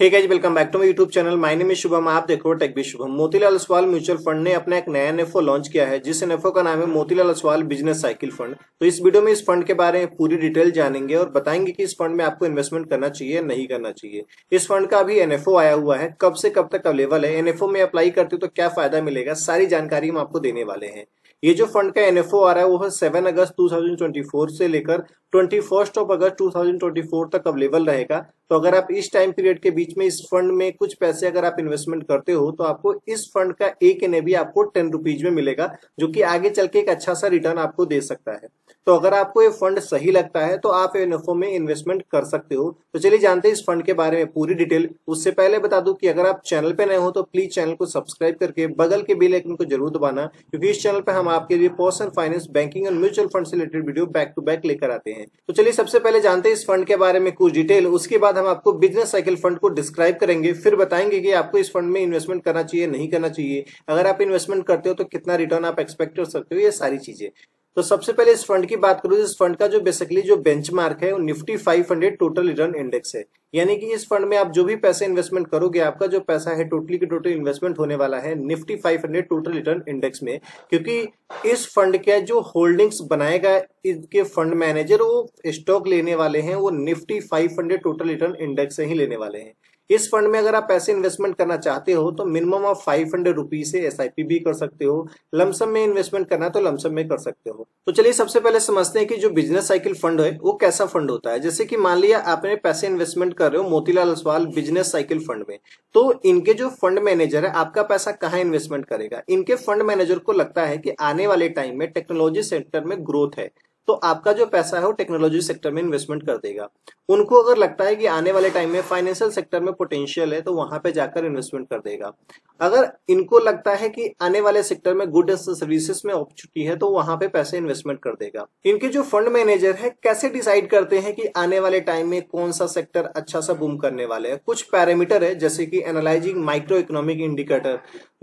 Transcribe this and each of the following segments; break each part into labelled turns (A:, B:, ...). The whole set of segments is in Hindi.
A: Hey guys, welcome back to my YouTube channel. My name is Shubham. आप देख रहे हो tech B Shubham. Motilal Oswal mutual fund ने अपना एक नया एनएफओ लॉन्च किया है, जिस एनएफओ का नाम है Motilal Oswal business cycle fund. तो इस वीडियो में इस फंड के बारे में पूरी डिटेल जानेंगे और बताएंगे कि इस फंड में आपको इन्वेस्टमेंट करना चाहिए या नहीं करना चाहिए। इस फंड का अभी एनएफओ आया हुआ है, कब से कब तक अवेलेबल है, एनएफओ में अप्लाई करते हो तो क्या फायदा मिलेगा, सारी जानकारी हम आपको देने वाले हैं। ये जो फंड का एनएफओ आ रहा है वो है 7 अगस्त 2024 से लेकर 21 अगस्त 2024 तक अवेलेबल रहेगा। तो अगर आप इस टाइम पीरियड के बीच में इस फंड में कुछ पैसे अगर आप इन्वेस्टमेंट करते हो तो आपको इस फंड का एक एनएवी आपको 10 रुपीज में मिलेगा, जो कि आगे चल के एक अच्छा सा रिटर्न आपको दे सकता है। तो अगर आपको ये फंड सही लगता है तो आप एनएफओ में इन्वेस्टमेंट कर सकते हो। तो चलिए जानते हैं इस फंड के बारे में पूरी डिटेल। उससे पहले बता दूं कि अगर आप चैनल पे नए हो तो प्लीज चैनल को सब्सक्राइब करके बगल के बेल आइकन को जरूर दबाना, क्योंकि इस चैनल पे हम आपके लिए पर्सनल फाइनेंस, बैंकिंग और म्यूचुअल फंड से related video back to back लेकर आते हैं। तो चलिए सबसे पहले जानते हैं इस फंड के बारे में कुछ डिटेल। उसके बाद हम आपको बिजनेस साइकिल फंड को डिस्क्राइब करेंगे, फिर बताएंगे कि आपको इस फंड में इन्वेस्टमेंट करना चाहिए नहीं करना चाहिए, अगर आप इन्वेस्टमेंट करते हो तो कितना रिटर्न आप एक्सपेक्ट कर सकते हो, ये सारी चीजें। तो सबसे पहले इस फंड की बात करूं, इस फंड का जो बेसिकली जो बेंचमार्क है वो निफ्टी 500 टोटल रिटर्न इंडेक्स है। यानी कि इस फंड में आप जो भी पैसे इन्वेस्टमेंट करोगे, आपका जो पैसा है टोटली के टोटल इन्वेस्टमेंट होने वाला है निफ्टी 500 टोटल रिटर्न इंडेक्स में। क्योंकि इस फंड के जो होल्डिंग्स बनाएगा इसके फंड मैनेजर, वो स्टॉक लेने वाले हैं वो निफ्टी 500 टोटल रिटर्न इंडेक्स से ही लेने वाले हैं। इस फंड में अगर आप पैसे इन्वेस्टमेंट करना चाहते हो तो मिनिमम ऑफ 500 रुपीज से एसआईपी भी कर सकते हो। लमसम में इन्वेस्टमेंट करना है तो लमसम में कर सकते हो। तो चलिए सबसे पहले समझते हैं कि जो बिजनेस साइकिल फंड है वो कैसा फंड होता है। जैसे कि मान लिया आपने पैसे इन्वेस्टमेंट कर रहे हो Motilal Oswal business cycle fund में, तो इनके जो फंड मैनेजर है आपका पैसा कहाँ इन्वेस्टमेंट करेगा। इनके फंड मैनेजर को लगता है कि आने वाले टाइम में टेक्नोलॉजी सेक्टर में ग्रोथ है, तो आपका जो पैसा है वो टेक्नोलॉजी सेक्टर में इन्वेस्टमेंट कर देगा। उनको अगर लगता है कि आने वाले टाइम में फाइनेंशियल सेक्टर में पोटेंशियल है तो वहां पे जाकर इन्वेस्टमेंट कर देगा। अगर इनको लगता है कि आने वाले सेक्टर में गुड सर्विसेज में अपॉर्चुनिटी है तो वहां पे पैसे इन्वेस्टमेंट कर देगा। इनके जो फंड मैनेजर है कैसे डिसाइड करते हैं कि आने वाले टाइम में कौन सा सेक्टर अच्छा सा बूम करने वाले हैं। कुछ पैरामीटर है, जैसे कि analysing micro economic indicator,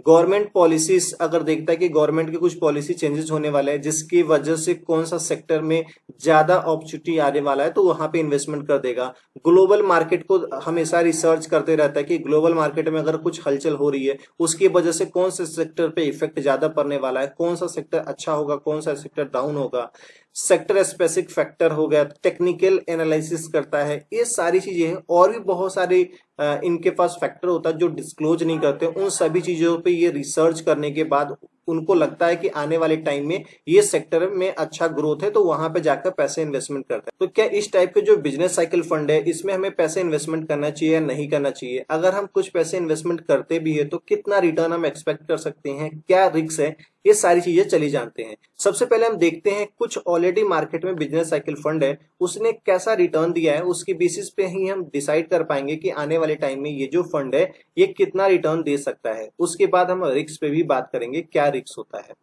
A: government policies अगर देखता है कि गवर्नमेंट के कुछ पॉलिसी चेंजेस होने वाले हैं जिसकी वजह से कौन सा सेक्टर में ज्यादा अपॉर्चुनिटी आने वाला है तो वहां पे इन्वेस्टमेंट कर देगा। ग्लोबल मार्केट को हमेशा रिसर्च करते रहता है कि ग्लोबल मार्केट में अगर कुछ हलचल हो रही है उसकी वजह से कौन से सेक्टर पे इफेक्ट ज्यादा पड़ने वाला है, कौन सा सेक्टर अच्छा होगा, कौन सा सेक्टर डाउन होगा। सेक्टर स्पेसिफिक फैक्टर हो गया, टेक्निकल एनालिसिस करता है, ये सारी चीजें हैं। और भी बहुत सारे इनके पास फैक्टर होता है जो डिस्क्लोज नहीं करते। उन सभी चीजों पे ये रिसर्च करने के बाद उनको लगता है कि आने वाले टाइम में ये सेक्टर में अच्छा ग्रोथ है तो वहां पे जाकर पैसे इन्वेस्टमेंट करता है। तो क्या इस टाइप के जो बिजनेस साइकिल फंड है इसमें हमें पैसे इन्वेस्टमेंट करना चाहिए या नहीं करना चाहिए, अगर हम कुछ पैसे इन्वेस्टमेंट करते भी है तो कितना रिटर्न हम एक्सपेक्ट कर सकते हैं, क्या रिस्क है, ये सारी चीजें चली जानते हैं। सबसे पहले हम देखते हैं कुछ ऑलरेडी मार्केट में बिजनेस साइकिल फंड है उसने कैसा रिटर्न दिया है, उसकी बेसिस पे ही हम डिसाइड कर पाएंगे कि आने वाले टाइम में ये जो फंड है ये कितना रिटर्न दे सकता है। उसके बाद हम रिस्क पे भी बात करेंगे, क्या रिस्क होता है।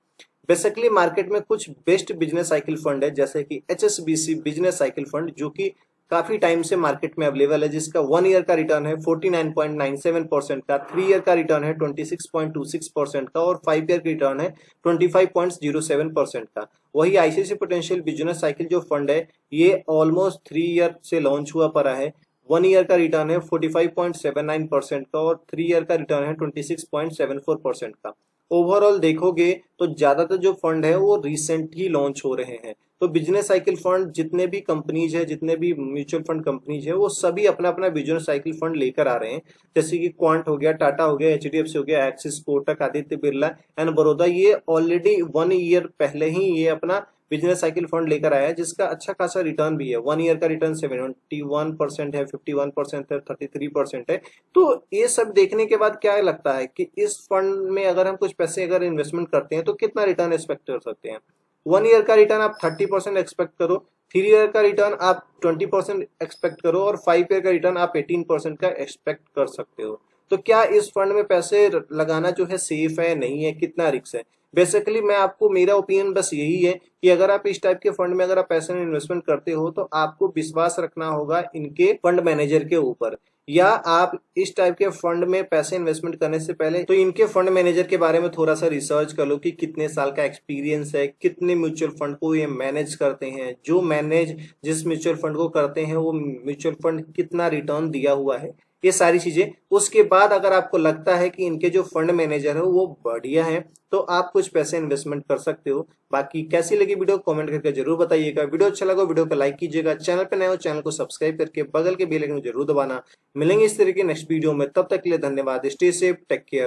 A: बेसिकली मार्केट में कुछ बेस्ट बिजनेस साइकिल फंड है, जैसे कि एचएसबीसी बिजनेस साइकिल फंड, जो कि काफी टाइम से मार्केट में अवेलेबल है, जिसका 1 ईयर का रिटर्न है 49.97% का, 3 ईयर का रिटर्न है 26.26% का और 5 ईयर का रिटर्न है 25.07% का। वही आईसीआईसीआई पोटेंशियल बिजनेस साइकिल जो फंड है ये ऑलमोस्ट 3 ईयर से लॉन्च हुआ पड़ा है। 1 ईयर का रिटर्न है 45.79% का और 3 ईयर का रिटर्न है 26.74% का। ओवरऑल देखोगे तो ज्यादातर जो फंड है वो रिसेंट ही लॉन्च हो रहे हैं। तो बिजनेस साइकिल फंड जितने भी कंपनीज है, जितने भी म्यूचुअल फंड कंपनीज है, वो सभी अपना अपना बिजनेस साइकिल फंड लेकर आ रहे हैं। जैसे कि क्वांट हो गया, टाटा हो गया, एचडीएफसी हो गया, एक्सिस, कोटक, आदित्य बिरला एंड बड़ौदा, ये ऑलरेडी 1 ईयर पहले ही ये अपना बिजनेस साइकिल फंड लेकर आया है, जिसका अच्छा खासा रिटर्न भी है। 1 ईयर का रिटर्न 71% है, 51% है, 33% है। तो ये सब देखने के बाद क्या लगता है कि इस फंड में अगर हम कुछ पैसे अगर इन्वेस्टमेंट करते हैं तो कितना रिटर्न एक्सपेक्ट कर सकते हैं। 1 ईयर का रिटर्न आप 30% एक्सपेक्ट करो, 3 ईयर का रिटर्न आप 20% एक्सपेक्ट करो और 5 ईयर का रिटर्न आप 18% का एक्सपेक्ट कर सकते हो। तो क्या इस फंड में पैसे लगाना जो है सेफ है, नहीं है, कितना रिस्क है। बेसिकली मैं आपको, मेरा ओपिनियन बस यही है कि अगर आप इस टाइप के फंड में अगर आप पैसे इन्वेस्टमेंट करते हो तो आपको विश्वास रखना होगा इनके फंड मैनेजर के ऊपर, या आप इस टाइप के फंड में पैसे इन्वेस्टमेंट करने से पहले तो इनके फंड मैनेजर के बारे में थोड़ा सा रिसर्च कर लो कि कितने साल का एक्सपीरियंस है, कितने म्यूचुअल फंड को ये मैनेज करते हैं, जो मैनेज जिस म्यूचुअल फंड को करते हैं वो म्यूचुअल फंड कितना रिटर्न दिया हुआ है। ये सारी चीजें। उसके बाद अगर आपको लगता है कि इनके जो फंड मैनेजर है वो बढ़िया है तो आप कुछ पैसे इन्वेस्टमेंट कर सकते हो। बाकी कैसी लगी वीडियो कमेंट करके जरूर बताइएगा। वीडियो अच्छा लगा वीडियो को लाइक कीजिएगा, चैनल पे नए हो चैनल को सब्सक्राइब करके बगल के बेल आइकन को जरूर दबाना। मिलेंगे इस तरह के नेक्स्ट वीडियो में, तब तक के लिए धन्यवाद। Stay safe, take care.